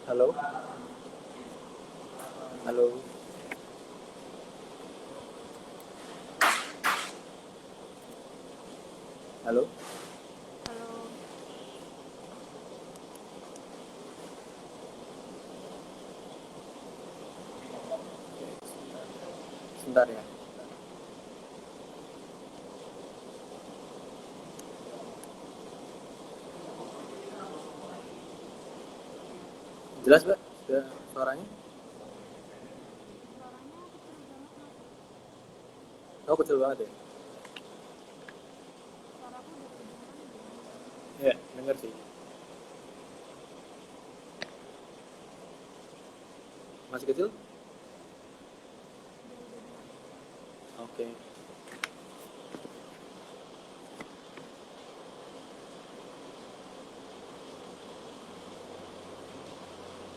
Halo, halo, halo. Halo, Sebentar ya. Jelas, Mbak? Sudah suaranya? suaranya kecil banget mas. Oh, kecil banget ya? Suaraku udah kedengeran gimana? Iya, dengar sih. Masih kecil? Udah dengar. Oke.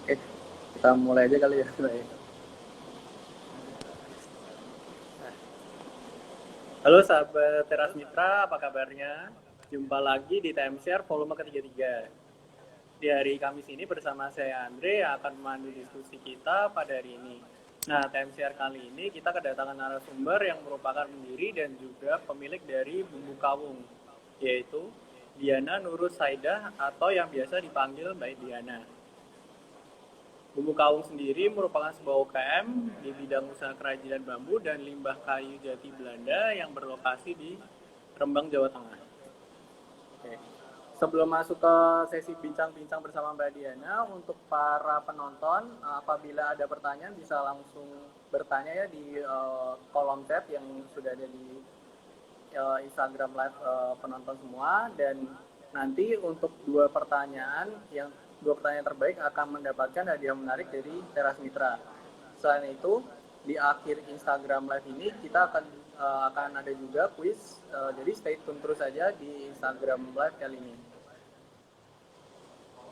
Oke, kita mulai aja kali ya, Mbak ya. Halo sahabat Teras Mitra, apa kabarnya? Jumpa lagi di Time Share volume ke-33. Di hari Kamis ini bersama saya Andre yang akan memandu diskusi kita pada hari ini. Nah, Time Share kali ini kita kedatangan narasumber yang merupakan pendiri dan juga pemilik dari Bumbu Kawung, yaitu Diana Nurus Saidah atau yang biasa dipanggil Mbak Diana. Bumbu Kawung sendiri merupakan sebuah UKM di bidang usaha kerajinan bambu dan limbah kayu jati Belanda yang berlokasi di Rembang, Jawa Tengah. Oke. Sebelum masuk ke sesi bincang-bincang bersama Mbak Diana, untuk para penonton, apabila ada pertanyaan bisa langsung bertanya ya di kolom chat yang sudah ada di Instagram live penonton semua, dan nanti untuk dua pertanyaan terbaik akan mendapatkan hadiah menarik dari Teras Mitra. Selain itu, di akhir Instagram live ini kita akan ada juga quiz, jadi stay tune terus saja di Instagram live kali ini.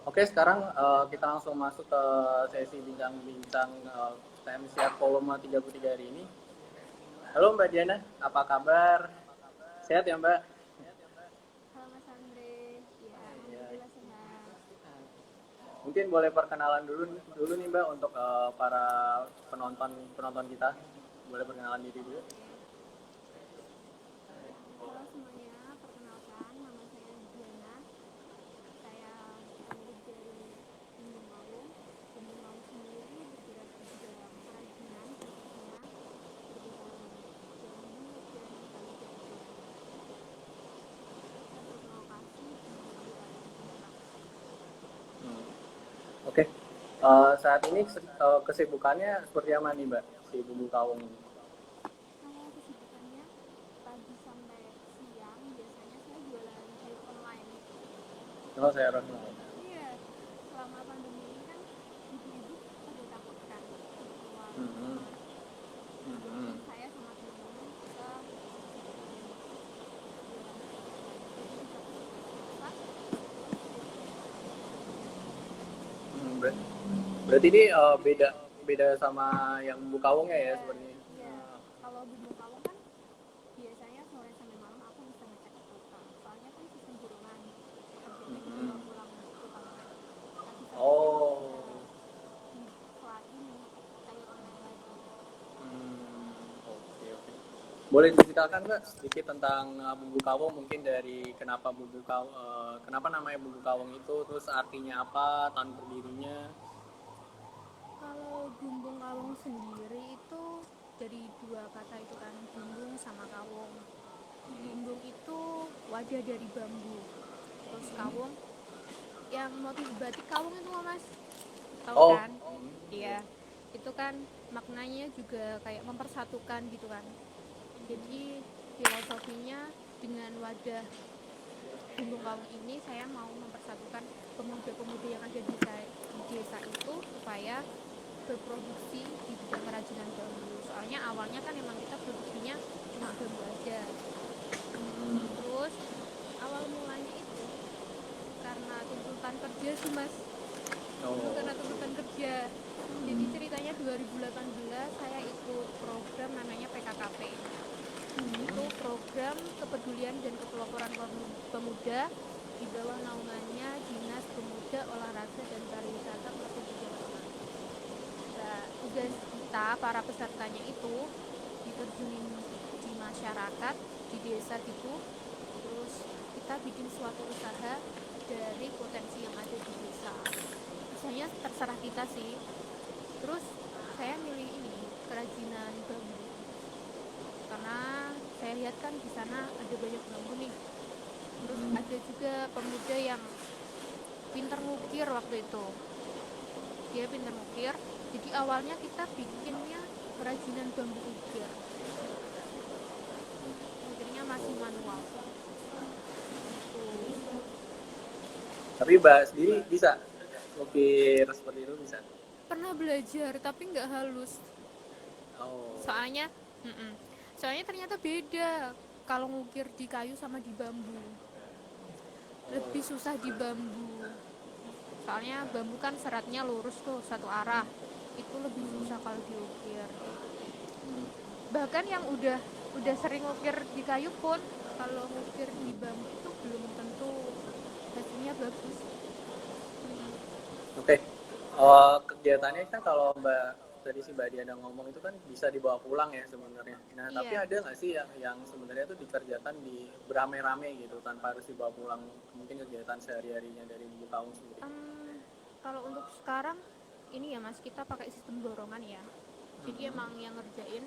Oke, sekarang kita langsung masuk ke sesi bincang-bincang Time Share volume 33 hari ini. Halo Mbak Diana, apa kabar? Sehat ya Mbak? Halo Mas Andre, ya alhamdulillah sehat. Mungkin boleh perkenalan dulu nih Mbak untuk para penonton kita. Boleh perkenalan diri dulu. Halo semuanya, perkenalkan nama saya Diana. Saya pemilik dari Bumbu Kawung. Bumbu Kawung sendiri bergerak di bidang kerajinan khususnya berbahan bambu dan kayu jati. Kita berlokasi di wilayah Tangerang. Oke. Saat ini kesibukannya seperti apa nih Mbak si Bumbu Kawung ini? Kalau kesibukannya pagi sampai siang biasanya saya jualan sayur online. Kalau saya rasa. Iya, selama pandemi ini kan ibu-ibu pada takut kan untuk keluar rumah. Jadi saya sama teman-teman kita bikin jualan sayur online. Jadi di Sabtu sampai Selasa terus Berarti ini beda sama yang Bumbu Kawungnya ya iya, seperti ini. iya. Kalau Bumbu Kawung kan biasanya Boleh diceritakan nggak sedikit tentang bumbu kawung, mungkin dari kenapa namanya bumbu kawung itu, terus artinya apa, tahun berdirinya? Kalau bumbung kawung sendiri itu dari dua kata itu kan, bumbung sama kawung. Bumbung itu wadah dari bambu, terus kawung yang motif batik kawung itu loh mas, tahu Oh, kan? Iya, itu kan maknanya juga kayak mempersatukan gitu kan. Jadi filosofinya dengan wadah bumbung kawung ini saya mau mempersatukan pemuda-pemuda yang ada di desa itu supaya berproduksi di bidang kerajinan bambu. Soalnya awalnya kan emang kita produksinya cuma bambu aja. Terus awal mulanya itu karena tuntutan kerja sih mas, dulu oh. karena tuntutan kerja. Jadi ceritanya 2018 saya ikut program namanya PKKP. Itu program kepedulian dan kepeloporan pemuda di bawah naungannya Dinas Pemuda, Olahraga dan Pariwisata Provinsi Jawa Tengah. Nah, tugas kita para pesertanya itu diterjunin di masyarakat, di desa gitu. Terus kita bikin suatu usaha dari potensi yang ada di desa. Usahanya terserah kita sih. Terus saya milih ini kerajinan bambu karena saya lihat kan di sana ada banyak bambu nih. Terus ada juga pemuda yang pintar ngukir waktu itu, dia pintar ngukir. Jadi awalnya kita bikinnya kerajinan bambu ukir, ngukirnya masih manual gitu. Tapi Mbak sendiri bisa ukir seperti itu, bisa? Pernah belajar tapi nggak halus, Oh. soalnya soalnya ternyata beda kalau ngukir di kayu sama di bambu. Lebih susah di bambu, soalnya bambu kan seratnya lurus tuh satu arah, itu lebih susah kalau diukir. Bahkan yang udah sering ngukir di kayu pun kalau ngukir di bambu itu belum tentu hasilnya bagus. Oke. Kegiatannya kan kalau Mbak tadi si Mbak Diana ngomong itu kan bisa dibawa pulang ya sebenarnya. Nah, tapi Iya. ada nggak sih yang sebenarnya itu dikerjakan di beramai-ramai gitu tanpa harus dibawa pulang, mungkin kegiatan sehari-harinya dari Bumbu Kawung sendiri? Kalau untuk sekarang ini ya mas, kita pakai sistem dorongan ya. Jadi emang yang ngerjain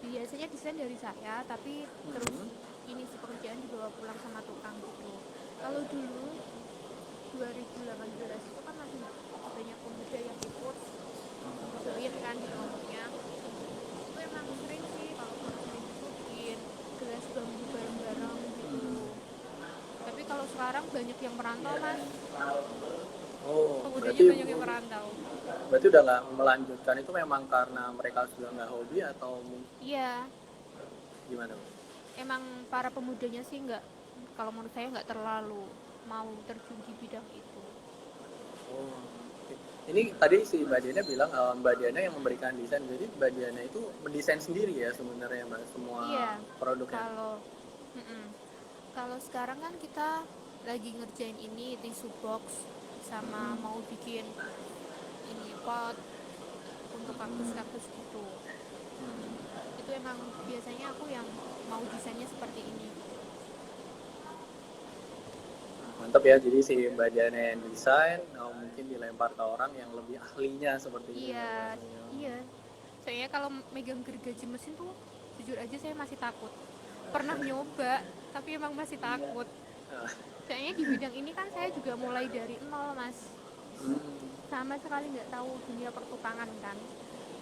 biasanya desain dari saya, tapi terus ini si pekerjaan dibawa pulang sama tukang gitu. Kalau dulu 2018 itu kan masih banyak pemuda yang ikut join kan di kelompoknya. Itu emang sering sih kalau sering itu bikin gelas bambu bareng-bareng gitu. Tapi kalau sekarang banyak yang merantau mas, Oh, pemudanya berarti banyak yang merantau. berarti udah nggak melanjutkan itu memang karena mereka sudah nggak hobi atau Iya, gimana? emang para pemudanya sih nggak, kalau menurut saya nggak terlalu mau terjun di bidang itu. Oh, oke. Ini tadi si Mbak Diana bilang Mbak Diana yang memberikan desain, jadi Mbak Diana itu mendesain sendiri ya sebenarnya Mbak semua Iya, produknya. kalau mm-mm. kalau sekarang kan kita lagi ngerjain ini tisu box sama mau bikin ini pot untuk kaktus-kaktus gitu. Itu emang biasanya aku yang mau desainnya seperti ini gitu. Mantap ya, jadi si Mbak Diana yang desain, mungkin dilempar ke orang yang lebih ahlinya seperti itu ya Mbak. Iya, iya. Soalnya kalau megang gergaji mesin tuh jujur aja saya masih takut. Pernah nyoba, tapi emang masih takut. Ah, Soalnya di bidang ini kan saya juga mulai dari nol, Mas. Sama sekali nggak tahu dunia pertukangan kan.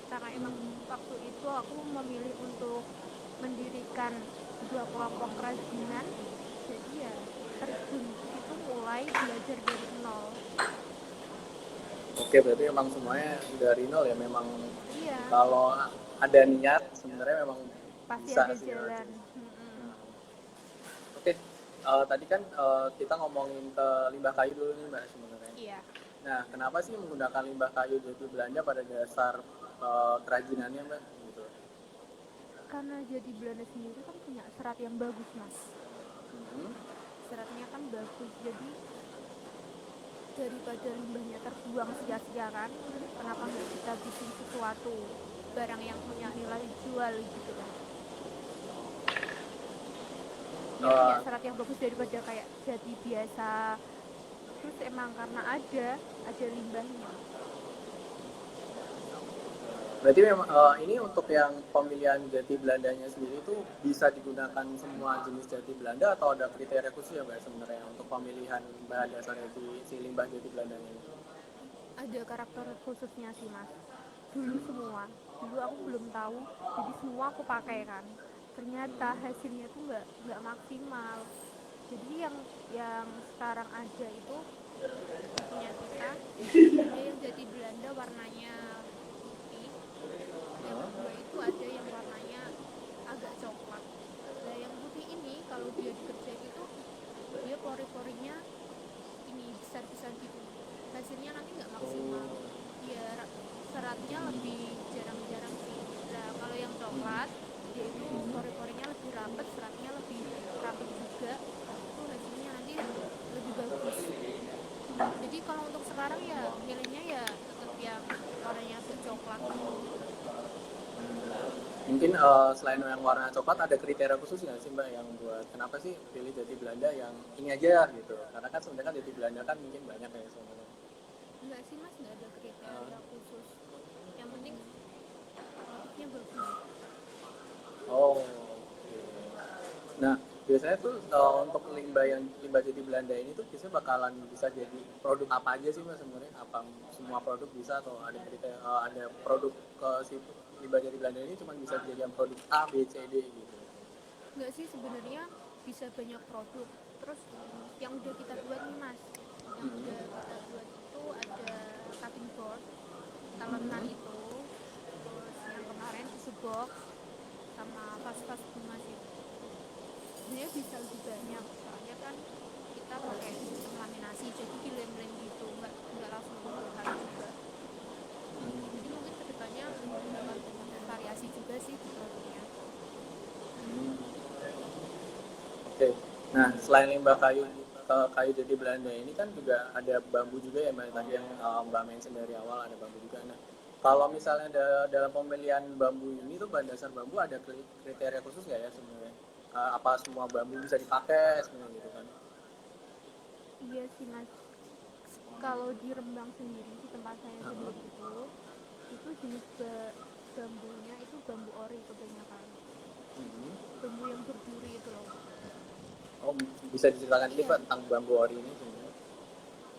Karena emang waktu itu aku memilih untuk mendirikan dua kelompok kerajinan. Jadi ya terjun itu mulai belajar dari nol. Oke, berarti memang semuanya dari nol ya, memang Iya, kalau ada niat sebenarnya memang pasti bisa ada sih. jalan. Oke, tadi kan kita ngomongin ke limbah kayu dulu nih Mbak sebenarnya. Iya. Nah, kenapa sih menggunakan limbah kayu jadi Belanda pada dasar kerajinannya Mbak? Gitu. Karena jadi Belanda sendiri kan punya serat yang bagus mas, Hmm. seratnya kan bagus, jadi daripada limbahnya terbuang sia-sia kan, kenapa nggak kita bikin sesuatu barang yang punya nilai jual gitu kan. dia punya serat yang bagus daripada kayak jati biasa. Terus emang karena ada limbahnya. Berarti memang ini untuk yang pemilihan jati Belandanya sendiri itu bisa digunakan semua jenis jati Belanda atau ada kriteria khusus ya Mbak sebenarnya untuk pemilihan bahan dasar si limbah jati Belandanya ini? Ada karakter khususnya sih mas. Dulu aku belum tahu, jadi semua aku pakai kan. Ternyata hasilnya tuh nggak maksimal. Jadi yang sekarang ada itu punya kita, ada yang jati Belanda warnanya putih, yang kedua itu ada yang warnanya agak coklat. Nah yang putih ini kalau dia dikerjain itu dia pori-porinya ini besar-besar gitu, hasilnya nanti nggak maksimal. Ya seratnya lebih jarang-jarang sih. Nah kalau yang coklat dia itu pori-porinya lebih rapet, seratnya lebih rapet juga, itu hasilnya nanti lebih bagus. Jadi kalau untuk sekarang ya milihnya ya tetap yang warnanya bercoklat gitu. Mungkin selain yang warna coklat ada kriteria khusus nggak sih Mbak yang buat kenapa sih pilih jati Belanda yang ini aja gitu? Karena kan sebenarnya kan jati Belanda kan mungkin banyak ya sebenarnya. Enggak sih mas, nggak ada kriteria khusus, yang penting produknya bagus. Oh. Nah, biasanya tuh untuk limbah jati Belanda ini tuh biasanya bakalan bisa jadi produk apa aja sih Mas sebenarnya? Apa semua produk bisa atau ada kriteria ada produk ke si limbah jati Belanda ini cuma bisa dijadikan produk A, B, C, D gitu. Enggak sih, sebenarnya bisa banyak produk. Terus yang udah kita buat nih mas, yang udah kita buat itu ada cutting board talenan itu, terus yang kemarin tisu box sama vas-vas bunga sih. Sebenarnya bisa lebih banyak, soalnya kan kita pakai sistem laminasi, jadi dilem-lem gitu, nggak langsung bongkar juga. Jadi mungkin kedepannya bakal banyak variasi juga sih di produknya. Oke. Nah, selain limbah kayu jati Belanda ini kan juga ada bambu juga ya Mbak tadi yang Mbak mention dari awal ada bambu juga. Nah, kalau misalnya dalam pemilihan bambu ini tuh bahan dasar bambu ada kriteria khusus nggak ya sebenarnya? Apa semua bambu bisa dipakai sebenarnya gitu kan? Iya sih mas, kalau di Rembang sendiri di tempat saya sendiri itu jenis bambunya itu bambu ori kebanyakan, bambu yang berduri itu loh. Oh, bisa diceritakan sedikit Iya, Pak tentang bambu ori ini sebenarnya?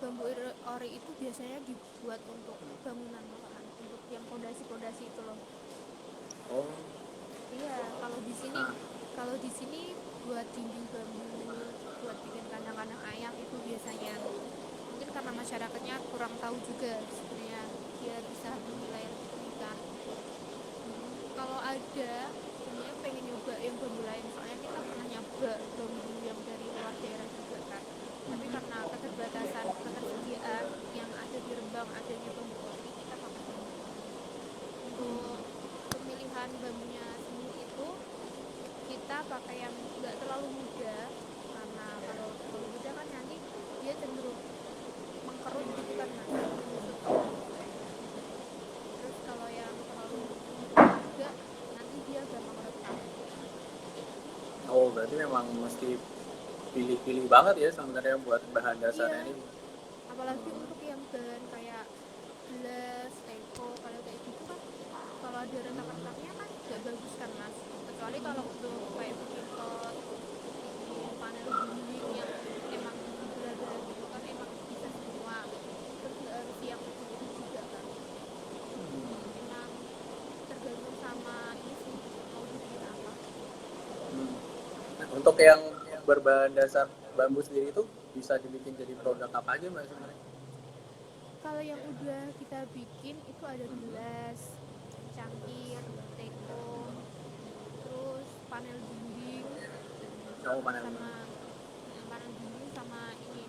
bambu ori itu biasanya dibuat untuk bangunan malahan, untuk yang pondasi-pondasi itu loh. Oh, Iya, kalau di sini buat dinding bambu, buat bikin kandang-kandang ayam itu biasanya. Mungkin karena masyarakatnya kurang tahu juga sebenarnya dia bisa menilai lebih tinggi kan. Kalau ada sebenarnya pengen nyoba yang bambu lain, soalnya kita pernah nyoba bambu yang dari luar daerah juga kan, tapi karena ketersediaan yang ada di Rembang adanya bambu ori, kita pakai bambu ori. Untuk pemilihan bambunya sendiri itu kita pakai yang nggak terlalu muda, karena kalau terlalu muda kan nanti dia cenderung mengkerut gitu kan mas, menyusut gitu. Terus kalau yang terlalu muda juga nanti dia gampang retak. oh berarti memang mesti pilih-pilih banget ya sebenarnya buat bahan dasarnya Iya, ini. apalagi untuk yang bahan kayak gelas, teko, kalau kayak gitu kan kalau ada retak-retaknya kan gak bagus kan mas. Kecuali kalau untuk kayak bikin pot, bikin panel dinding yang emang belah-belah gitu kan emang bisa semua. Terus gak harus yang putih juga kan. Emang tergantung sama ini sih, mau dibikin apa. Nah, untuk yang berbahan dasar bambu sendiri itu bisa dibikin jadi produk apa aja Mbak sebenarnya? Kalau yang udah kita bikin itu ada gelas, cangkir, teko, terus panel dinding Oh, panel. sama panel dinding sama ini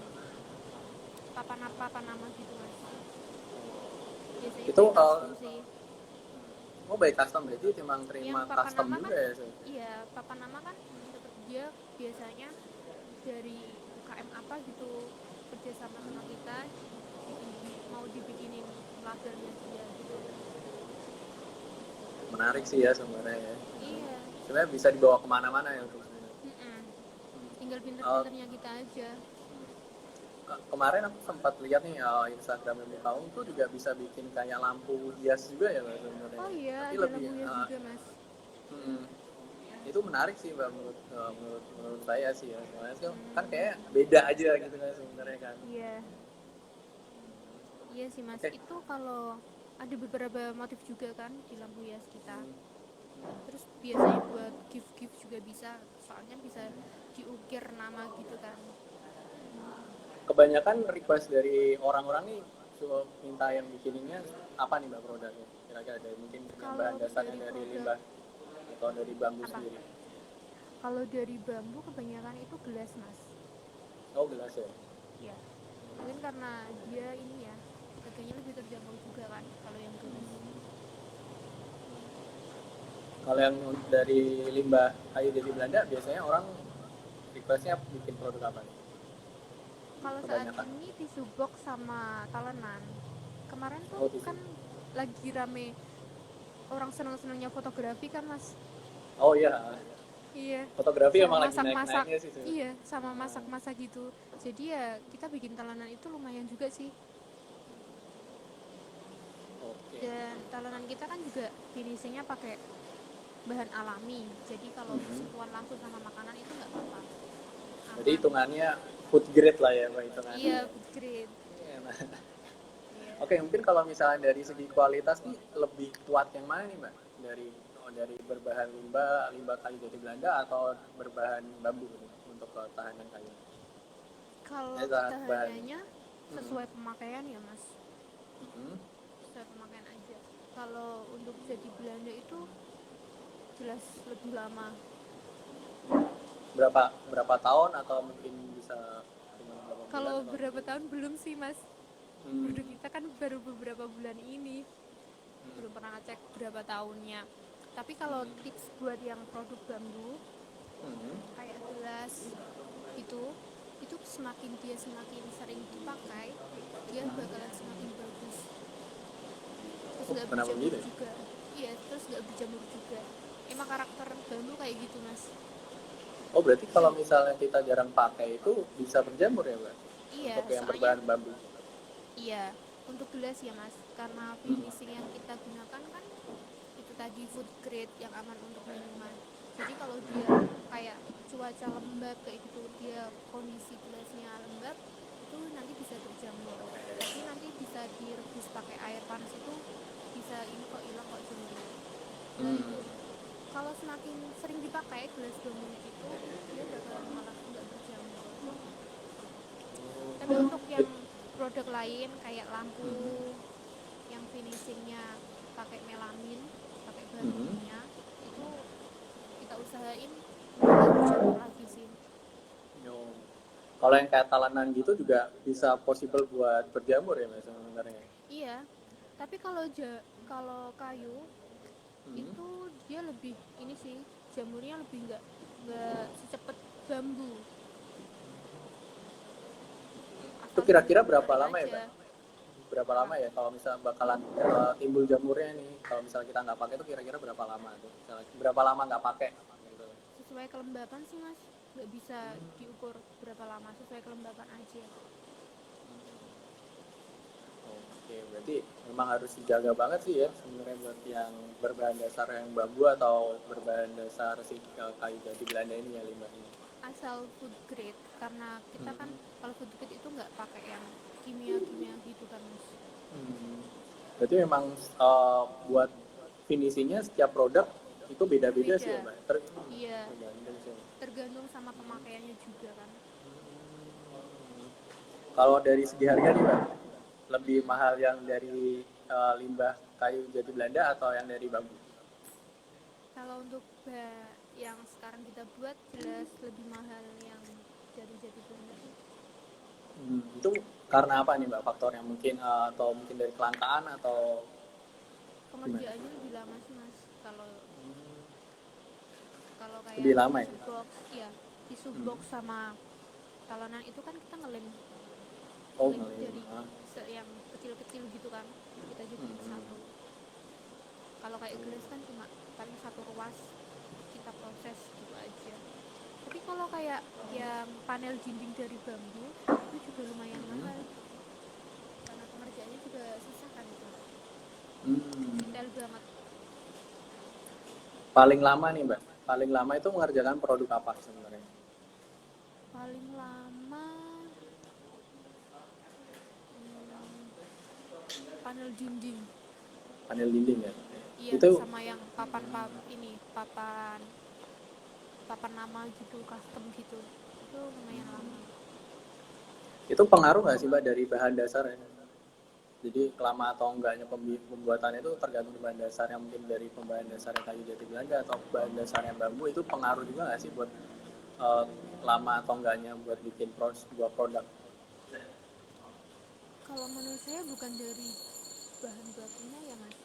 papan nama gitu mas. Biasanya Itu by custom sih. oh by custom berarti memang Yang terima papan custom nama juga kan, ya sih? iya papan nama kan tetap dia biasanya dari UKM apa gitu kerjasama sama kita, mau dibikinin lagarnya dia gitu. Menarik sih ya sebenarnya ya. Iya. Sebenarnya bisa dibawa kemana-mana ya untuk sebenarnya. Mm-mm. tinggal Oh, pinter-pinternya kita aja. kemarin aku sempat lihat nih Instagram Ilmu Kaum tuh juga bisa bikin kayak lampu hias juga ya Mbak sebenarnya. Oh iya, Tapi ada lebih lampu hias juga mas. mm, itu menarik sih Mbak menurut saya sih ya. Soalnya kan Hmm, kayak beda aja gitu kan sebenarnya kan. iya, iya sih mas. Oke. Itu kalau ada beberapa motif juga kan di lampu hias kita. Terus biasanya buat gift-gift juga bisa, soalnya bisa diukir nama gitu kan. Kebanyakan request dari orang-orang nih minta yang bikininnya apa nih Mbak produknya? Kira-kira dari mungkin yang bahan Kalau dasarnya dari dari produk limbah atau dari bambu apa? sendiri? Kalau dari bambu kebanyakan itu gelas mas. Oh gelas ya. Ya, mungkin karena dia ini ya harganya lebih terjangkau juga kan kalau yang gelas. Kalau yang dari limbah kayu jati Belanda biasanya orang requestnya bikin produk apa nih? Kalau saat Kebanyakan. ini tisu box sama talenan. Kemarin tuh Oh tisu. kan lagi rame orang seneng-senengnya fotografi kan mas. Oh iya. Iya, Fotografi sama emang lagi masak-masak. naik-naiknya sih sebenarnya. Iya, sama masak-masak gitu. Jadi ya kita bikin talenan itu lumayan juga sih. Oke. Dan talenan kita kan juga finishingnya pakai bahan alami. Jadi kalau Mhm. sentuhan langsung sama makanan itu nggak apa-apa, Jadi aman. hitungannya food grade lah ya Mbak hitungannya. Iya, food grade. Iya, nah. Iya. Oke, mungkin kalau misalnya dari segi kualitas nih lebih kuat yang mana nih Mbak? Dari berbahan limbah kayu jati Belanda atau berbahan bambu nih, untuk ketahanan kayu? Kalau Bahan. ketahanannya Hmm. sesuai pemakaian ya mas, Hmm. sesuai pemakaian aja. Kalau untuk jadi Belanda itu jelas lebih lama. Berapa tahun atau mungkin bisa cuma berapa bulan Kalau atau berapa mungkin tahun belum sih mas, hmm. produk kita kan baru beberapa bulan ini, belum pernah ngecek berapa tahunnya. Tapi kalau tips buat yang produk bambu Hmm. kayak gelas itu itu semakin sering dipakai, dia bakalan semakin bagus. Terus Oh, nggak kenapa berjamur begitu ya? juga. Iya, terus nggak berjamur juga. Emang karakter bambu kayak gitu mas. Oh, berarti kalau misalnya kita jarang pakai itu bisa berjamur ya Mbak? Iya, Untuk yang soalnya berbahan bambu. iya untuk gelas ya mas, karena Hmm. finishing yang kita gunakan kan itu tadi food grade yang aman untuk minuman. Jadi kalau dia kayak cuaca lembab kayak gitu, dia kondisi gelasnya lembab, itu nanti bisa berjamur. Tapi nanti bisa direbus pakai air panas itu bisa ini kok hilang kok jamurnya. Dan Hmm. kalau semakin sering dipakai gelas bambu itu, dia bakalan malah nggak berjamur. Tapi untuk yang produk lain kayak lampu yang finishingnya pakai melamin, pakai bahan Hmm. kimia, itu kita usahain udah nggak berjamur lagi sih. Yo. Kalau yang kayak talenan gitu juga bisa possible buat berjamur ya Mas sebenarnya. Iya, tapi kalau kayu Hmm. itu dia lebih ini sih, jamurnya lebih nggak secepat bambu, Itu asal kira-kira diurut berapa kering lama ya aja. Mbak? Berapa Apa? lama ya kalau misalnya bakalan timbul jamurnya nih? Kalau misalnya kita nggak pakai itu kira-kira berapa lama tuh? Misalnya, berapa lama nggak pakai? Gitu. Sesuai kelembapan sih mas, nggak bisa diukur berapa lama, sesuai kelembapan aja. Oke, berarti memang harus dijaga banget sih ya sebenarnya buat yang berbahan dasar yang bambu atau berbahan dasar si kayu jati Belanda ini ya limbahnya. Asal food grade, karena kita kan Hmm. kalau food grade itu nggak pakai yang kimia-kimia gitu kan mas. Hmm. Berarti memang buat finishingnya setiap produk itu beda-beda sih ya Berbeda. Mbak? Iya, Tergantung sih. tergantung sama pemakaiannya juga kan. Kalau dari segi harga nih Mbak, lebih Mm-mm. mahal yang dari limbah kayu jati Belanda atau yang dari bambu? Kalau untuk yang sekarang kita buat jelas lebih mahal yang dari jati Belanda sih. Itu karena apa nih Mbak faktornya? Mungkin atau mungkin dari kelangkaan atau gimana? Pengerjaannya lebih lama sih mas. Kalau kalau Lebih kayak lama ya? tisu box, ya tisu box sama talenan itu kan kita ngelem Oh, ngelem ngelem. dari yang kecil-kecil gitu kan, kita jadiin satu. Kalau kayak gelas kan cuma paling satu ruas kita proses gitu aja. Tapi kalau kayak yang yang panel dinding dari bambu itu juga lumayan mahal karena pengerjaannya juga susah kan itu, detail banget. Paling lama nih Mbak, paling lama itu mengerjakan produk apa sebenarnya? Paling lama panel dinding. Panel dinding ya? Iya, Itu sama yang papan ini papan papan nama gitu, custom gitu. Itu lumayan lama. itu pengaruh nggak sih Mbak dari bahan dasar ya? Jadi lama atau enggaknya pembuatannya itu tergantung bahan dasarnya, mungkin dari pembahan dasarnya kayu jati belanda atau bahan dasarnya bambu, itu pengaruh juga nggak sih buat eh, lama atau enggaknya buat bikin sebuah produk? Kalau menurut saya bukan dari bahan bakunya ya mas,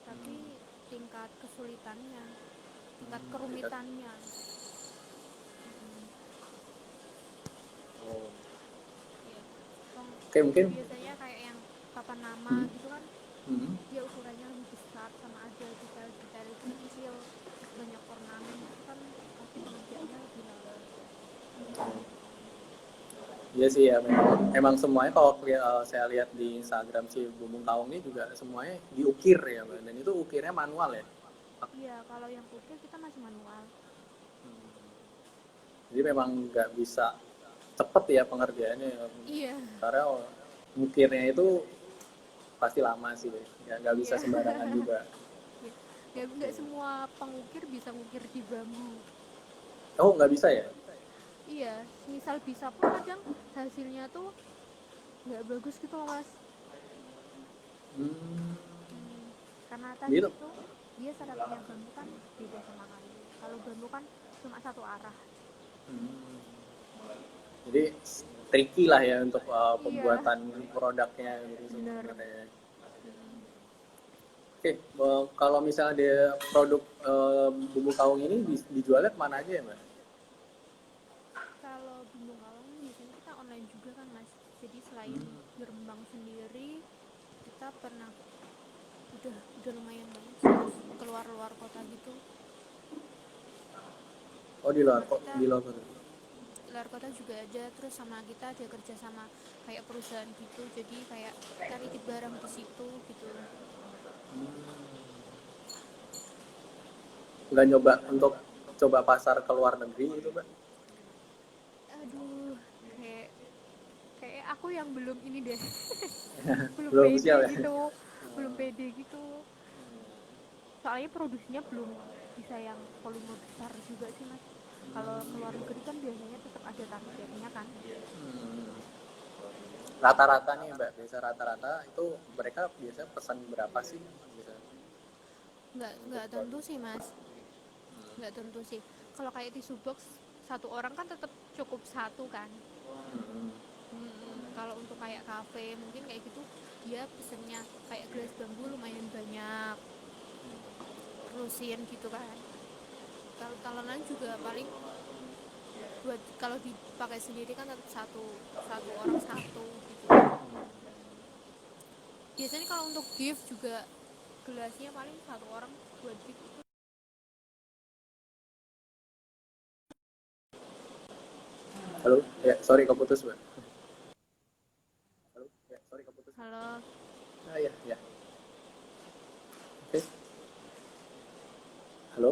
tapi tingkat kesulitannya, tingkat kerumitannya. Oh. Iya. Wong Oke mungkin. biasanya kayak yang papan nama Hmm. gitu kan, Hmm. dia ukurannya lebih besar sama ada detail-detail kecil, terus banyak ornamen itu kan pasti pengerjaannya lebih lama. Iya sih ya, memang semuanya kalau saya lihat di Instagram si Bumbung Kawung ini juga semuanya diukir ya Mbak, dan itu ukirnya manual ya. Iya, kalau yang ukir kita masih manual. Jadi memang nggak bisa cepet ya pengerjaannya ya. Iya. Karena ukirnya itu pasti lama sih ya, nggak bisa Iya. sembarangan juga. Nggak semua pengukir bisa ngukir di bambu. Oh nggak bisa ya? Iya, misal bisa pun kadang hasilnya tuh nggak bagus gitu loh mas. Hmm, Karena tadi gitu. itu dia syaratnya bambu kan beda sama kayu. Kalau bambu kan cuma satu arah. Hmm. Jadi tricky lah ya untuk Iya, pembuatan produknya gitu bener. sebenarnya. Oke, kalau misalnya dia produk bumbu kawung ini dijualnya kemana aja ya Mbak? Kalau bumbu kawang biasanya kita online juga kan mas. Jadi selain di Rembang sendiri, kita pernah udah lumayan banyak sih mas keluar kota gitu. Oh di luar Sama kok, kita di luar kota. luar kota juga ada, terus sama kita ada kerja sama kayak perusahaan gitu, jadi kayak kita nitip barang di situ gitu. Nggak nyoba untuk coba pasar ke luar negeri gitu Mbak? Aduh, kayak kayak aku yang belum ini deh. belum Belum pede siap ya? gitu belum pede gitu, soalnya produksinya belum bisa yang volume besar juga sih mas. Kalau ke luar negeri kan biasanya tetap ada targetnya kan. Rata-rata nih Mbak, biasa rata-rata itu mereka biasanya pesan berapa sih? Bisa untuk Nggak tentu produk. sih mas, nggak tentu sih. Kalau kayak tisu box satu orang kan tetap cukup satu kan. Kalau untuk kayak kafe mungkin kayak gitu, dia pesennya kayak gelas bambu lumayan banyak, terusin gitu kan. Kalau talenan juga paling buat kalau dipakai sendiri kan tetap satu satu orang satu gitu. Biasanya kalau untuk gift juga gelasnya paling satu orang buat gift itu. Halo, ya sorry keputus Mbak. Halo, ya sorry keputus. Halo. Ah ya, ya. Oke. Halo,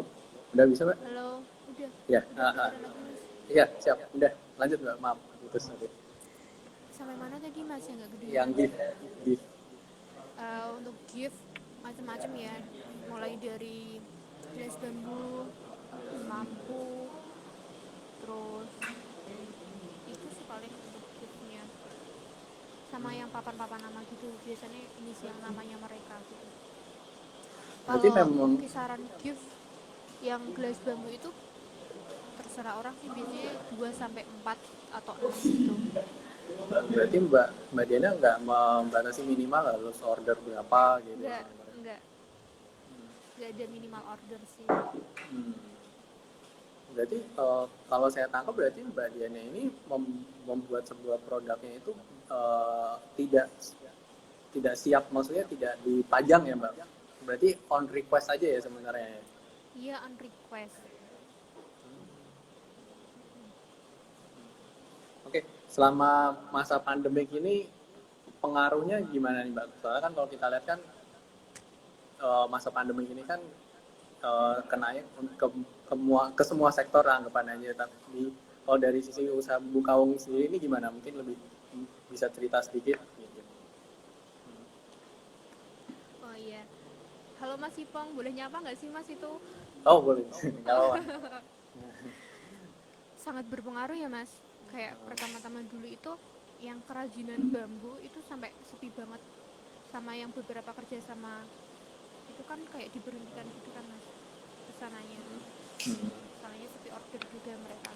udah bisa Mbak? Halo, udah Ya, udah kedengeran lagi mas. iya siap, udah lanjut Mbak, maaf keputus tadi. Sampai mana tadi mas yang nggak Yang kedengeran? gift, gift. Untuk gift macam-macam ya, mulai dari gelas bambu, lampu, terus itu sih paling untuk giftnya, sama yang papan-papan nama gitu, biasanya inisial namanya mereka gitu. Berarti Kalau memang kisaran gift yang gelas bambu itu terserah orang sih, biasanya 2 sampai 4 atau 6 gitu. berarti Mbak Diana nggak membatasi minimal harus order berapa gitu Enggak, sebenarnya. enggak, enggak ada minimal order sih. Hmm. Berarti kalau saya tangkap berarti Mbak Diana ini membuat sebuah produknya itu tidak tidak siap, maksudnya tidak dipajang ya Mbak. Berarti on request aja ya sebenarnya. Iya, on request. selama masa pandemik ini pengaruhnya gimana nih Mbak? Soalnya kan kalau kita lihat kan masa pandemik ini kan kenanya ke semua sektor lah anggapan aja. Tapi kalau dari sisi usaha buka Kawung sendiri ini gimana? Mungkin lebih bisa cerita sedikit gitu. Oh iya. Halo Mas Ipong, boleh nyapa nggak sih Mas itu? Oh boleh, nggak apa-apa. Sangat berpengaruh ya Mas. Kayak pertama-tama dulu itu yang kerajinan bambu itu sampai sepi banget, sama yang beberapa kerja sama itu kan kayak diberhentikan gitu kan Mas kesananya. Soalnya sepi order juga mereka.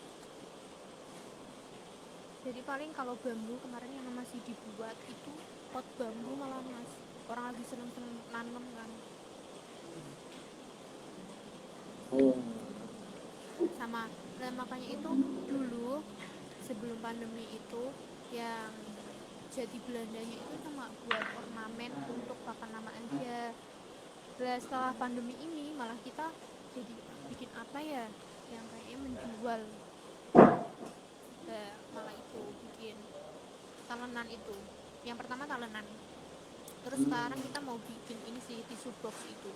Jadi paling kalau bambu kemarin yang masih dibuat itu pot bambu malah Mas. Orang lagi seneng-seneng nanem kan. Oh. Sama nah makanya itu dulu sebelum pandemi itu yang jadi Belandanya itu cuma buat ornamen untuk pakan nama aja. Nah, setelah pandemi ini malah kita jadi bikin apa ya yang kayaknya menjual. Nah, malah itu bikin talenan itu. Yang pertama talenan. Terus sekarang kita mau bikin ini sih tisu box itu.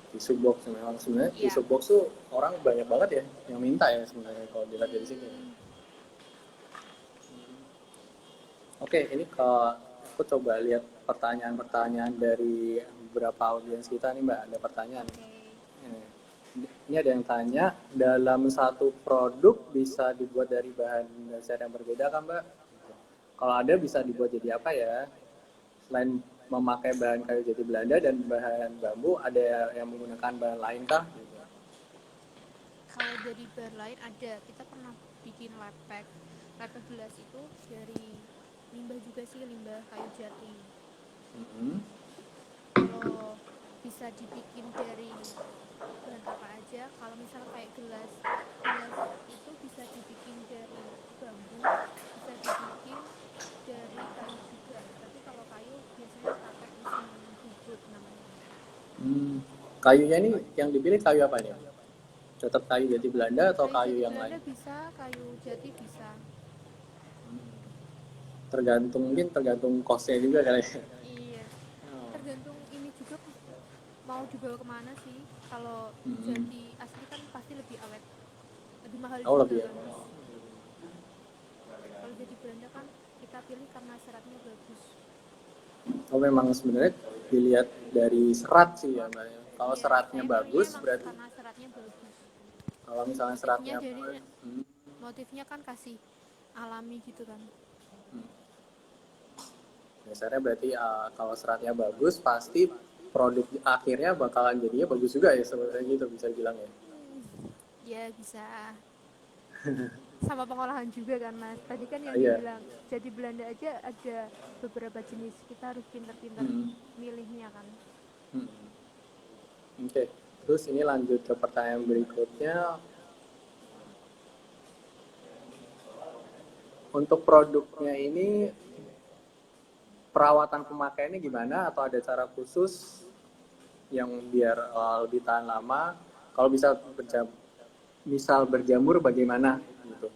Tisu box memang sebenarnya Iya. tisu box tuh orang banyak banget ya yang minta ya sebenarnya kalau dilihat dari sini. Oke, ini kalau aku coba lihat pertanyaan-pertanyaan dari beberapa audiens kita nih Mbak, ada pertanyaan. Ini ada yang tanya, dalam satu produk bisa dibuat dari bahan dasar yang berbeda kan Mbak? Kalau ada bisa dibuat jadi apa ya? Selain memakai bahan kayu jati Belanda dan bahan bambu, ada yang menggunakan bahan lain kah? Kalau dari bahan lain ada, kita pernah bikin lepek gelas itu dari limbah juga sih, limbah kayu jati. Kalau bisa dibikin dari bahan apa aja, kalau misal kayak gelas itu bisa dibikin dari bambu, bisa dibikin dari kayu juga. Tapi kalau kayu biasanya pakai mesin bubut namanya. Kayunya ini yang dipilih kayu apa nih? Tetap kayu jati Belanda atau Kayu kayu jati yang Belanda lain? bisa, kayu jati bisa. Tergantung costnya juga kali ya. Iya, tergantung ini juga mau dibawa kemana sih. Kalau Hmm. jati asli kan pasti lebih awet, lebih mahal Oh juga lebih ya. kan Mas. Kalau jati Belanda kan kita pilih karena seratnya bagus. Oh memang sebenarnya dilihat dari serat sih ya Mbak. Kalau Iya, seratnya saya milihnya bagus emang berarti. karena seratnya bagus. Kalau misalnya Motifnya seratnya, jadi hmm, motifnya kan kasih alami gitu kan. biasanya berarti kalau seratnya bagus pasti produk akhirnya bakalan jadinya bagus juga ya sebenarnya gitu bisa bilang ya. Ya bisa. Sama pengolahan juga kan Mas. Tadi kan yang Iya. dibilang jadi Belanda aja ada beberapa jenis. Kita harus pinter-pinter Hmm. milihnya kan. Hmm. Oke. Terus ini lanjut ke pertanyaan berikutnya. Untuk produknya ini perawatan pemakaiannya gimana atau ada cara khusus yang biar lebih tahan lama? Kalau bisa misal berjamur bagaimana gitu?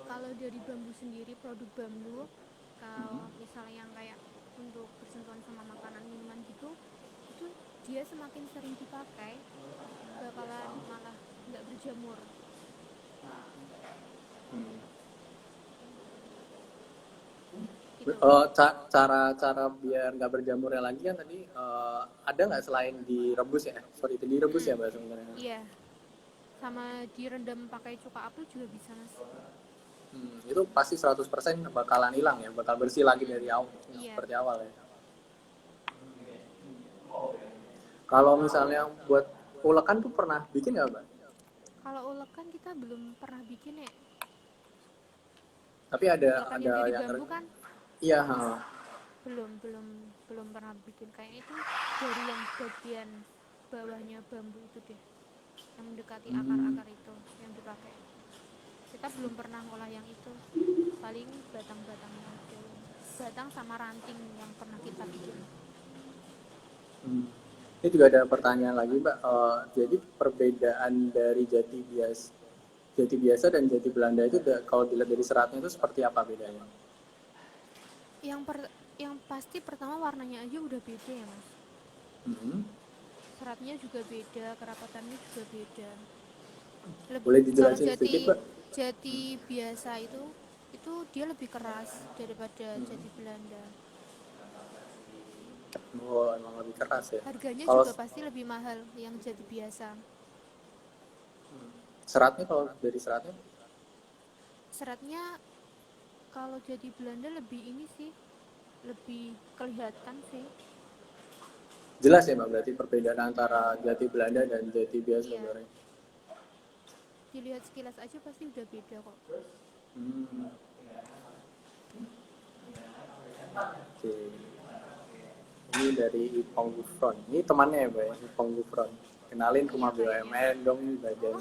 Kalau dari bambu sendiri, produk bambu, kalau misalnya yang kayak untuk bersentuhan sama makanan minuman gitu, itu dia semakin sering dipakai bakalan malah nggak berjamur gitu. Cara biar nggak berjamurnya lagi kan tadi ada nggak selain direbus ya? Sorry itu direbus ya mbak sebenarnya. Iya, sama direndam pakai cuka apel juga bisa Mas. Itu pasti 100% bakalan hilang ya, bakal bersih lagi dari awal Iya, seperti awal ya. Kalau misalnya buat ulekan tuh pernah bikin nggak mbak? kalau ulekan kita belum pernah bikin ya. Tapi ada Ulekan yang dari yang bambu kan iya. belum belum belum pernah bikin. Kayaknya itu dari yang bagian bawahnya bambu itu deh, yang mendekati akar-akar itu yang dipakai. Kita belum pernah ngolah yang itu, paling batang-batangnya aja, batang sama ranting yang pernah kita bikin. Ini juga ada pertanyaan lagi mbak. Jadi perbedaan dari jati biasa dan jati Belanda itu kalau dilihat dari seratnya itu seperti apa bedanya? Yang pasti pertama warnanya aja udah beda ya mas. Hmm. Seratnya juga beda, kerapatannya juga beda. Boleh Kalau dijelasin sedikit, Mbak? jati biasa itu dia lebih keras daripada jati Belanda. Oh, emang lebih keras ya. Harganya Kalau juga pasti lebih mahal yang jati biasa. seratnya, kalau dari seratnya? Seratnya kalau jati Belanda lebih ini sih, lebih kelihatan sih. Jelas ya, Mbak, berarti perbedaan antara jati Belanda dan jati biasa Iya, sebenarnya. dilihat sekilas aja pasti udah beda kok. Hmm. Oke. Ini dari Ipong Gufron. Ini temannya ya, Mbak, ya? Ipong Gufron. Kenalin Iya rumah kayaknya. BUMN dong nih bagian.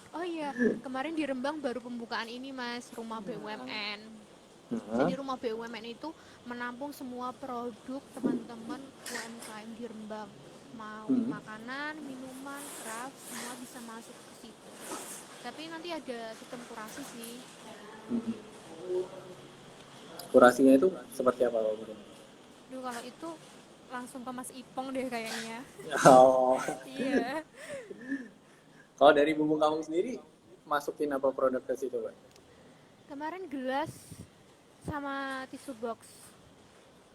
Oh iya, kemarin di Rembang baru pembukaan ini mas, rumah BUMN. Hmm. Jadi rumah BUMN itu menampung semua produk teman-teman UMKM di Rembang. Mau Hmm. makanan, minuman, craft, semua bisa masuk ke situ. Tapi nanti ada sistem kurasi sih. Hmm. Kurasinya itu seperti apa, Mbak? Duh kalau itu langsung ke Mas Ipong deh kayaknya. Oh. Iya. Kalau dari bumbu kamu sendiri, masukin apa produk ke situ, Mbak? Kemarin gelas sama tisu box.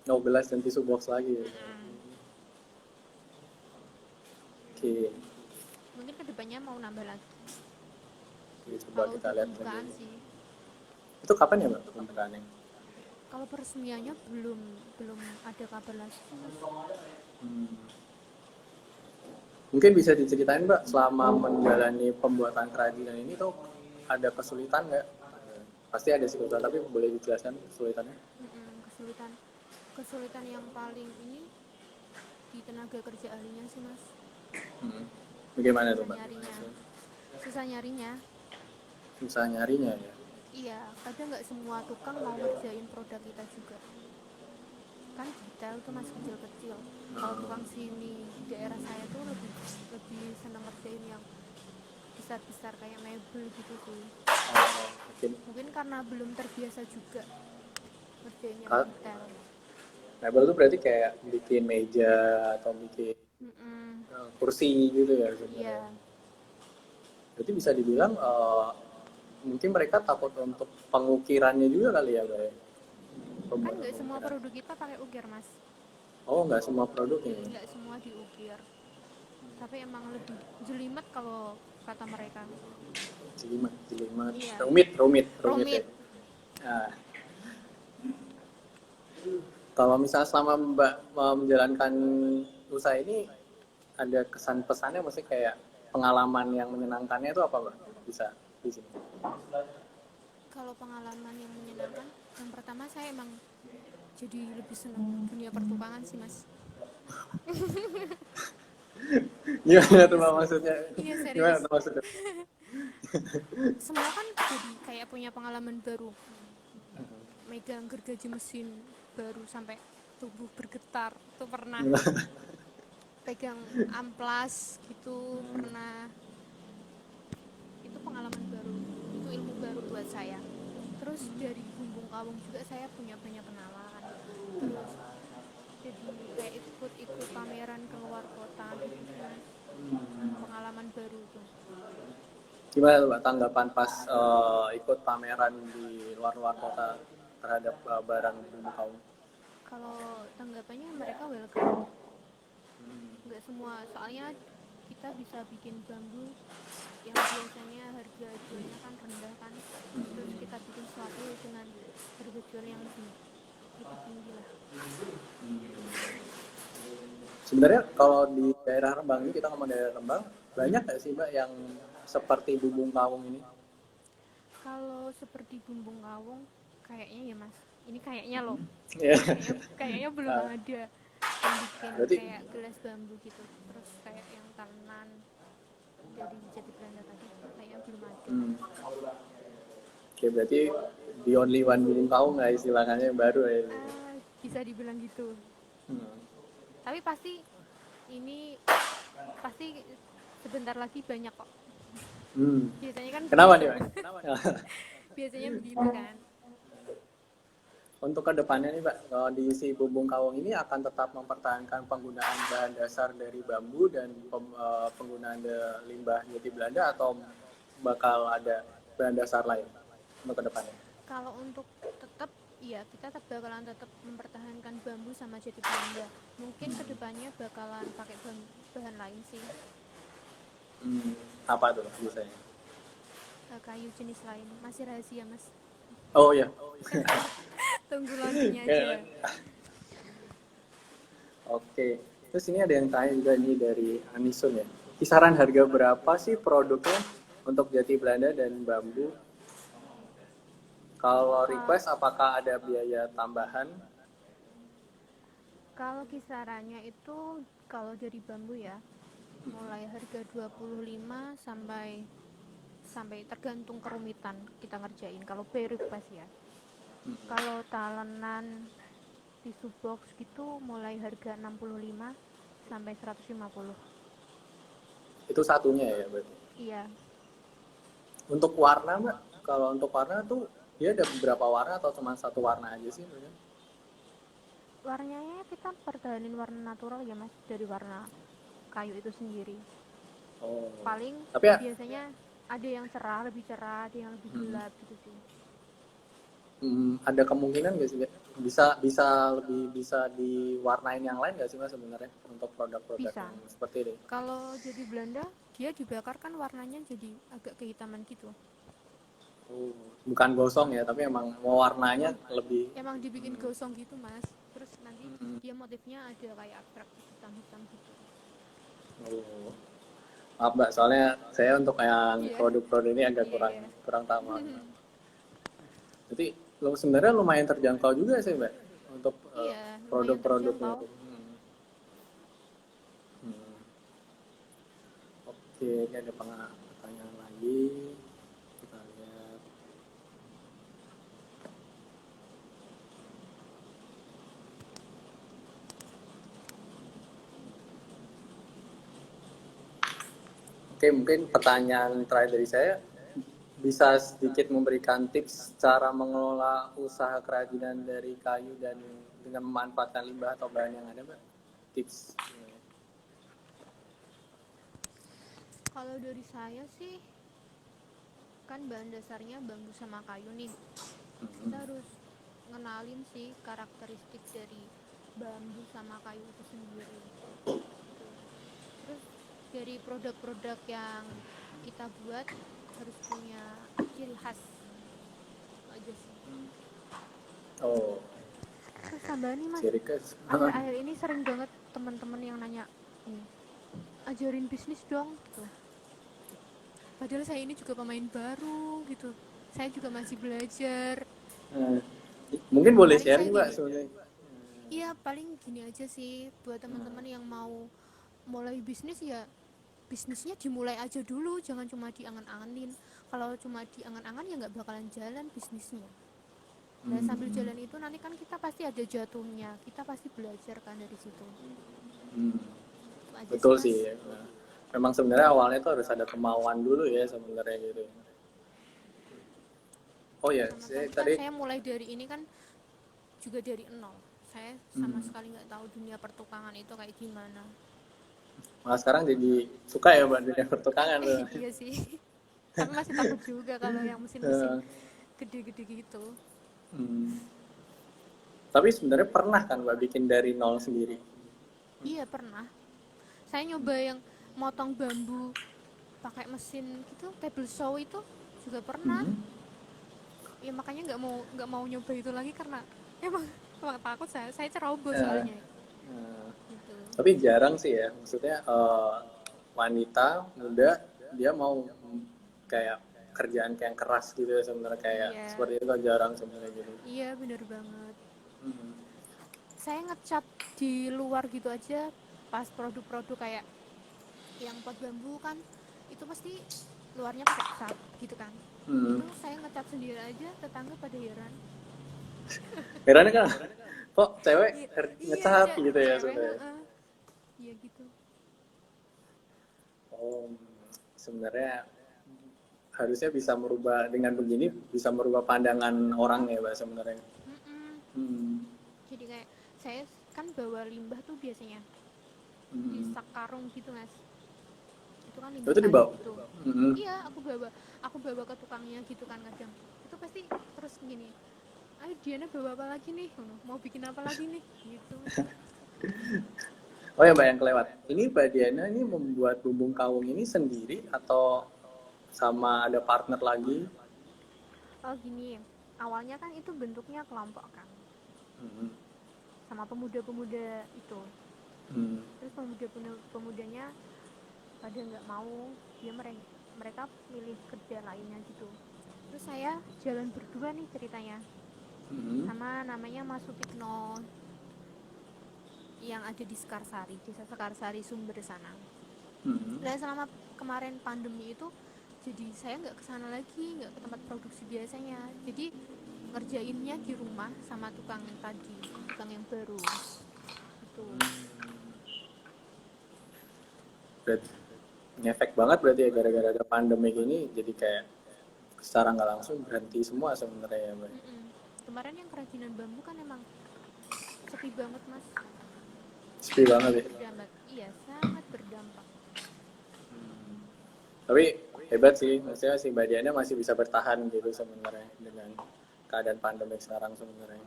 Oh, gelas dan tisu box lagi. Mm-mm. Oke. Mungkin kedepannya mau nambah lagi. Oke, coba Kalau kita udah lihat pembukaan lagi. sih. Itu kapan ya, Mbak, pembukaannya? Kalau peresmiannya belum ada kabar lagi sih mas. Hmm. Mungkin bisa diceritain, Mbak, selama menjalani pembuatan kerajinan ini tuh ada kesulitan nggak? Pasti ada sih kesulitan, tapi boleh dijelaskan kesulitannya? Kesulitan kesulitan yang paling ini di tenaga kerja ahlinya sih mas. Hmm. Bagaimana tuh, Susah Mbak? nyarinya. Susah nyarinya. Susah nyarinya ya? Iya, kadang nggak semua tukang mau ngerjain produk kita juga. Kan detail tuh masih kecil-kecil. Kalau tukang sini di daerah saya tuh lebih lebih senang ngerjain yang besar-besar kayak mebel gitu sih. Oh, mungkin Mungkin karena belum terbiasa juga ngerjain yang Kak, detail. mebel tuh berarti kayak bikin meja atau bikin Mm-mm. kursi gitu ya sebenarnya. Iya, Berarti bisa dibilang mungkin mereka takut untuk pengukirannya juga kali ya, Mbak, ya? kan Pembuatan nggak semua pengukiran. produk kita pakai ukir mas. Oh, nggak semua produknya. Nggak semua diukir. Tapi emang lebih jelimet kalau kata mereka. Jelimet, jelimet. Iya, Rumit ya. rumit. Nah, kalau misalnya selama Mbak menjalankan usaha ini, ada kesan pesannya, maksudnya kayak pengalaman yang menyenangkannya itu apa, Mbak? Bisa di sini. Kalau pengalaman yang menyenangkan, yang pertama saya emang jadi lebih senang dunia pertukangan sih mas. Gimana tuh, Serius, Mbak, maksudnya? iya Gimana serius. tuh maksudnya? Semua kan jadi kayak punya pengalaman baru. Megang gergaji mesin baru sampai tubuh bergetar. Tuh pernah. Pegang amplas gitu pernah. Itu pengalaman baru. Itu ilmu baru buat saya. Terus dari bumbung kawung juga saya punya banyak kenalan. Terus jadi kayak ikut-ikut pameran keluar kota gitu sih mas. Pengalaman baru tuh. Gimana tuh, Mbak, tanggapan pas ikut pameran di luar-luar kota terhadap barang bumbu kaum? Kalau tanggapannya mereka welcome, nggak semua, soalnya kita bisa bikin bambu yang biasanya harga jualnya kan rendah kan, terus kita bikin sesuatu dengan harga jual yang lebih tinggi lah. Sebenarnya kalau di daerah Rembang ini, kita ngomong daerah Rembang, banyak nggak sih, Mbak, yang seperti bumbu kaum ini? Kalau seperti bumbung kawung kayaknya ya mas, ini kayaknya loh, Ya. kayaknya belum Nah, ada yang bikin berarti kayak gelas bambu gitu, terus kayak yang tenan dari jati Belanda tadi kayaknya belum ada. hmm, oke, berarti the only one bumbu kaum nggak istilahnya, yang baru ya. Bisa dibilang gitu, Hmm. tapi pasti ini pasti sebentar lagi banyak kok. Biasanya kan Kenapa nih, begitu. Pak? Biasanya begitu kan. Untuk kedepannya nih, Pak, kalau di si Bumbung Kawung ini akan tetap mempertahankan penggunaan bahan dasar dari bambu dan penggunaan limbah jati Belanda atau bakal ada bahan dasar lain untuk kedepannya? Kalau untuk tetap, iya kita tetap bakalan tetap mempertahankan bambu sama jati Belanda. Mungkin kedepannya bakalan pakai bahan lain sih. Apa tuh biasanya? Kayu jenis lain. Masih rahasia mas. Oh iya. Tunggu launchingnya aja. Ya, oke. Terus ini ada yang tanya juga nih dari Anisun ya. Kisaran harga berapa sih produknya untuk jati Belanda dan bambu? Kalau request apakah ada biaya tambahan? Kalau kisarannya itu kalau dari bambu ya, mulai harga 25 sampai tergantung kerumitan kita ngerjain. Kalau by request ya. Kalau talenan tisu box gitu mulai harga 65 sampai 150. Itu satunya ya berarti. Iya, Untuk warna, Mbak, kalau untuk warna tuh dia ada beberapa warna atau cuma satu warna aja sih? warnanya kita pertahanin warna natural ya mas, dari warna kayu itu sendiri. Oh. Paling Tapi ya, biasanya ada yang lebih cerah, ada yang lebih gelap gitu sih. ada kemungkinan nggak sih, Mbak? Bisa diwarnain yang lain nggak sih, Mas, sebenarnya untuk produk-produk Bisa. yang seperti ini? Kalau jadi Belanda, dia dibakar kan warnanya jadi agak kehitaman gitu. Oh, bukan gosong ya, tapi emang mau warnanya lebih. Emang dibikin gosong gitu mas. Terus nanti dia motifnya ada kayak abstrak hitam-hitam gitu. Oh. Maaf, Mbak, soalnya saya untuk yang Iya. produk-produk ini agak Iya, iya. kurang tahu. Jadi sebenarnya lumayan terjangkau juga sih, Mbak, untuk Iya, lumayan produk-produknya. terjangkau. Oke, ini ada pertanyaan lagi. Kita lihat. Oke, mungkin pertanyaan terakhir dari saya, bisa sedikit memberikan tips cara mengelola usaha kerajinan dari kayu dan dengan memanfaatkan limbah atau bahan yang ada, Mbak? Tips. Kalau dari saya sih, kan bahan dasarnya bambu sama kayu nih. Kita harus ngenalin sih karakteristik dari bambu sama kayu itu sendiri. Terus dari produk-produk yang kita buat harus punya ciri khas aja sih. Oh, Terus tambahan nih mas, ciri khas. akhir-akhir ini sering banget teman-teman yang nanya, ajarin bisnis dong gitu. Padahal saya ini juga pemain baru gitu, saya juga masih belajar. Mungkin boleh Paling sharing, saya Mbak, gini, sebenarnya. iya paling gini aja sih buat teman-teman yang mau mulai bisnis ya, bisnisnya dimulai aja dulu, jangan cuma diangan-anganin. Kalau cuma diangan-angan ya nggak bakalan jalan bisnisnya. Dan sambil jalan itu nanti kan kita pasti ada jatuhnya, kita pasti belajar kan dari situ. Itu aja Betul sih sih. mas. Ya. Memang sebenarnya awalnya tuh harus ada kemauan dulu ya sebenarnya gitu. Oh ya, Sama saya sekali kan tadi saya mulai dari ini kan juga dari nol, saya sama sekali nggak tahu dunia pertukangan itu kayak gimana. malah sekarang jadi suka ya Mbak dunia pertukangan tuh. Iya sih, tapi masih takut juga kalau yang mesin-mesin gede-gede gitu. Tapi sebenarnya pernah kan Mbak bikin dari nol sendiri? Iya pernah, saya nyoba yang motong bambu pakai mesin gitu, table saw itu juga pernah. Ya makanya nggak mau nyoba itu lagi karena emang emang takut, saya ceroboh Eh, soalnya eh, gitu. tapi jarang sih ya, maksudnya wanita muda dia mau kayak kerjaan kayak keras gitu ya sebenarnya kayak Iya, seperti itu kan jarang sebenarnya gitu. iya bener banget. Saya ngecat di luar gitu aja pas produk-produk kayak yang pot bambu kan itu pasti luarnya pakai cat gitu kan. Itu saya ngecat sendiri aja, tetangga pada heran. Heran kan kok cewek Iya, ngecat gitu ya cewek, sebenarnya. iya gitu. Oh, sebenarnya harusnya bisa merubah dengan begini, bisa merubah pandangan orang ya Mbak sebenarnya. Jadi kayak saya kan bawa limbah tuh biasanya di Hmm. sak karung gitu mas, itu kan limbah Itu kayu dibawa. gitu. Hmm. Iya, aku bawa ke tukangnya gitu kan, kadang itu pasti terus gini, ayo Diana bawa apa lagi nih, mau bikin apa lagi nih gitu mas. Oh ya Mbak yang kelewat. Ini Mbak Diana ini membuat bumbung kawung ini sendiri atau sama ada partner lagi? Oh gini, awalnya kan itu bentuknya kelompok kan, Hmm. sama pemuda-pemuda itu. Hmm. Terus pemudanya pada nggak mau, dia mereka milih kerja lainnya gitu. Terus saya jalan berdua nih ceritanya Hmm. sama namanya Mas Sutikno yang ada di Sekarsari, desa Sekarsari Sumber sana. Hmm. Dan selama kemarin pandemi itu, jadi saya nggak kesana lagi, nggak ke tempat produksi biasanya. Jadi ngerjainnya di rumah sama tukang tadi, tukang yang baru. Itu. Berarti ngefek banget berarti ya gara-gara ada pandemi ini jadi kayak secara nggak langsung berhenti semua sebenarnya ya Mbak. Kemarin yang kerajinan bambu kan emang sepi banget mas, Sepi banget sangat ya. berdampak. Iya, sangat berdampak. Tapi hebat sih, maksudnya si Mbak Diana masih bisa bertahan gitu sebenarnya dengan keadaan pandemi sekarang sebenarnya.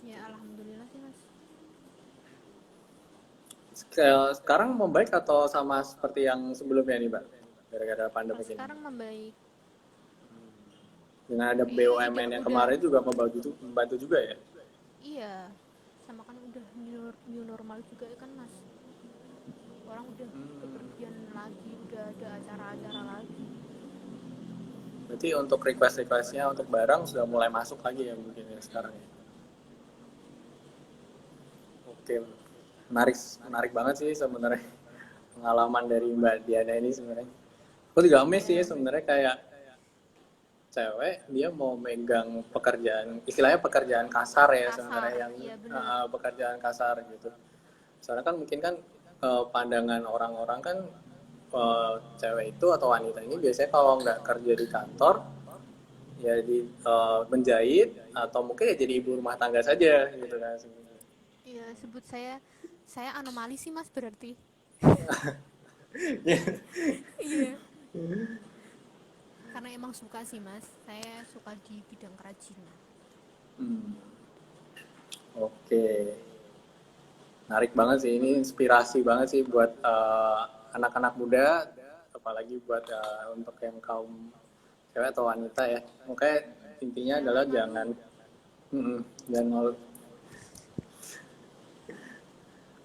Ya alhamdulillah sih mas. Sekarang membaik atau sama seperti yang sebelumnya nih Mbak? Gara-gara pandemi Kalau ini. sekarang membaik. Dengan ada Kayaknya BUMN yang kemarin juga membantu juga ya. iya, sama kan udah new normal juga kan mas. Orang udah bepergian lagi, udah ada acara-acara lagi. Berarti untuk request-requestnya untuk barang sudah mulai masuk lagi ya mungkin ya sekarang ya. Oke, menarik banget sih sebenarnya pengalaman dari Mbak Diana ini sebenarnya. Aku juga amazed sih Ya sebenarnya kayak cewek dia mau megang pekerjaan istilahnya pekerjaan kasar ya kasar, sebenarnya yang iya bener. pekerjaan kasar gitu. Soalnya kan mungkin kan pandangan orang-orang kan cewek itu atau wanita ini biasanya kalau nggak kerja di kantor ya di menjahit atau mungkin ya jadi ibu rumah tangga saja gitu kan. Iya, sebut saya anomali sih mas berarti. Iya, karena emang suka sih mas, saya suka di bidang kerajinan. Hmm, oke, menarik banget sih ini inspirasi banget sih buat anak-anak muda apalagi buat untuk yang kaum cewek atau wanita ya. Makanya intinya adalah Jangan jangan malu. jangan malu.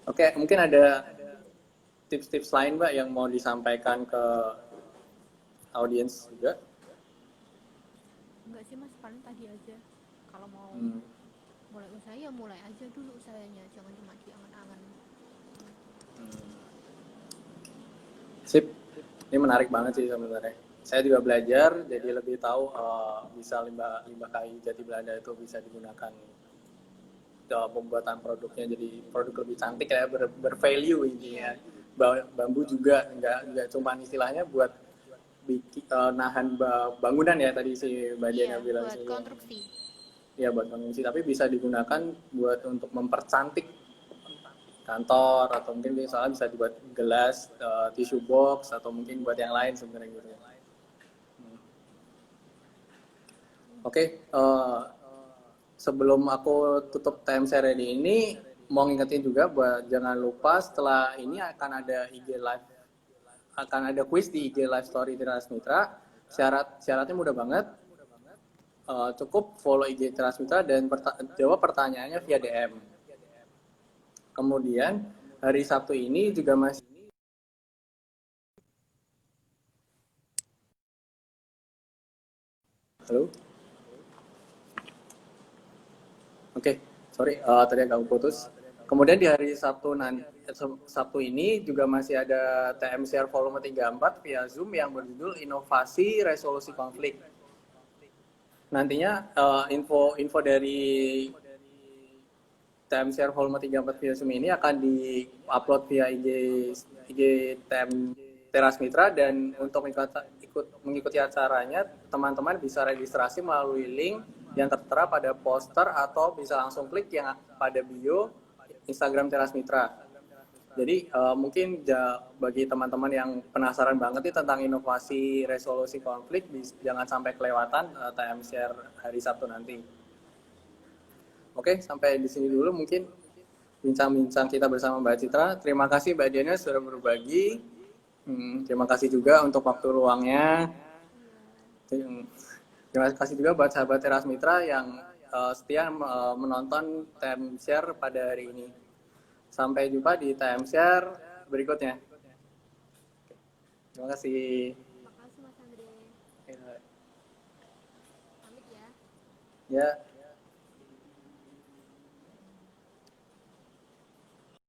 Oke, mungkin ada tips-tips lain Mbak yang mau disampaikan ke audiens juga. Enggak sih mas, paling tadi aja. Kalau mau Hmm. mulai usaha ya mulai aja dulu usahanya, jangan cuma diangan-angan. Sip, ini menarik banget sih sebenarnya. Saya juga belajar, jadi lebih tahu bisa limbah kayu jati Belanda itu bisa digunakan pembuatan produknya jadi produk lebih cantik ya, bervalue intinya. Iya, Bambu juga nggak cuma istilahnya buat bikin nahan bangunan ya tadi si Mbak Diana iya bilang buat sebelum konstruksi. ya buat pengungsi tapi bisa digunakan buat untuk mempercantik kantor atau mungkin misalnya bisa dibuat gelas, tisu box atau mungkin buat yang lain sebenarnya gitu. Oke, sebelum aku tutup time share ini mau ngingetin juga buat jangan lupa setelah ini akan ada IG live akan ada quiz di IG live story Transmitra. Syaratnya mudah banget. Cukup follow IG Transmitra dan jawab pertanyaannya via DM. Kemudian hari Sabtu ini juga masih halo. Oke, sorry tadi agak putus. Kemudian di hari Sabtu ini juga masih ada TMCR volume 34 via Zoom yang berjudul Inovasi Resolusi Konflik. Nantinya info dari TMCR volume 34 via Zoom ini akan di-upload via IG TM Teras Mitra, dan untuk mengikuti acaranya teman-teman bisa registrasi melalui link yang tertera pada poster atau bisa langsung klik yang pada bio Instagram Teras Mitra. Jadi mungkin bagi teman-teman yang penasaran banget nih tentang inovasi resolusi konflik, jangan sampai kelewatan TM Share hari Sabtu nanti. Oke, sampai di sini dulu mungkin bincang-bincang kita bersama Mbak Citra. Terima kasih Mbak Diana sudah berbagi. Terima kasih juga untuk waktu luangnya. Terima kasih juga buat sahabat Teras Mitra yang setia menonton TM Share pada hari ini. Sampai jumpa di TM Share berikutnya. Terima kasih. Terima kasih Mas Andre. Ya. Pamit ya. Ya.